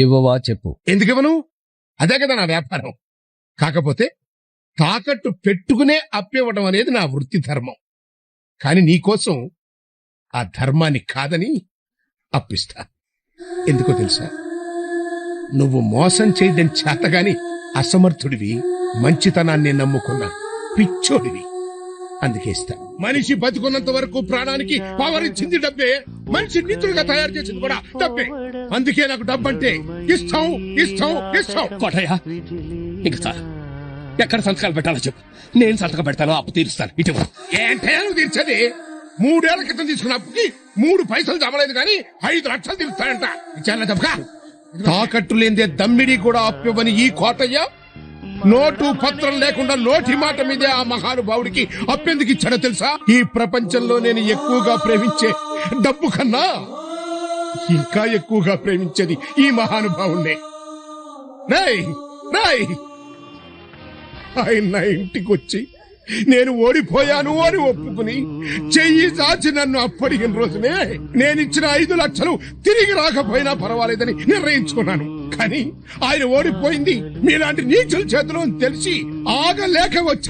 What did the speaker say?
ఇవ్వవా చెప్పు. ఎందుకివ్వను? అదే కదా నా వ్యాపారం. కాకపోతే తాకట్టు పెట్టుకునే అప్పివ్వడం అనేది నా వృత్తి ధర్మం. కాని నీకోసం ఆ ధర్మాన్ని కాదని అప్పిస్తా. ఎందుకో తెలుసా? నువ్వు మోసం చేయడం చేతగాని అసమర్థుడివి, మంచితనాన్ని నమ్ముకున్న పిచ్చోడివి. అందుకే ఇస్తా. మనిషి బతుకున్నంత వరకు ప్రాణానికి పవర్ ఇచ్చింది డబ్బే, మనిషి నిధులుగా తయారు చేసింది కూడా డబ్బే. అందుకే నాకు డబ్బంటే ఇస్తాం ఇస్తాం ఇస్తాం. కోటయ్య, ఇంక చాలు. ఎక్కడ సంతకాలు పెట్టాలో చెప్పు, నేను సంతకం పెడతాను, అప్పు తీరుస్తాను. ఇటు ఏంటయ్యా నువ్వు తీర్చేది? 3 ఏళ్ల క్రితం తీసుకున్న అప్పుకి 3 పైసలు జమలేదు కానీ 5 లక్షలు తీరుస్తాడంట. ఇచ్చానా చెప్పగా? తాకట్టు లేదే దమ్మిడి కూడా అప్పివ్వని ఈ కోటయ్య నోటు పత్రం లేకుండా నోటి మాట మీదే ఆ మహానుభావుడికి అప్పెందుకు ఇచ్చాడో తెలుసా? ఈ ప్రపంచంలో నేను ఎక్కువగా ప్రేమించే డబ్బు కన్నా ఇంకా ఎక్కువగా ప్రేమించేది ఈ మహానుభావుణ్ణే. రేయ్ రేయ్, ఆయన నా ఇంటికొచ్చి నేను ఓడిపోయాను అని ఒప్పుకుని చెయ్యి చాచి నన్ను అప్పడిగిన రోజునే నేనిచ్చిన 5 లక్షలు తిరిగి రాకపోయినా పర్వాలేదని నిర్ణయించుకున్నాను. కానీ ఆయన ఓడిపోయింది మీలాంటి నీచుల చేతిలో తెలిసి ఆగలేక వచ్చాడు.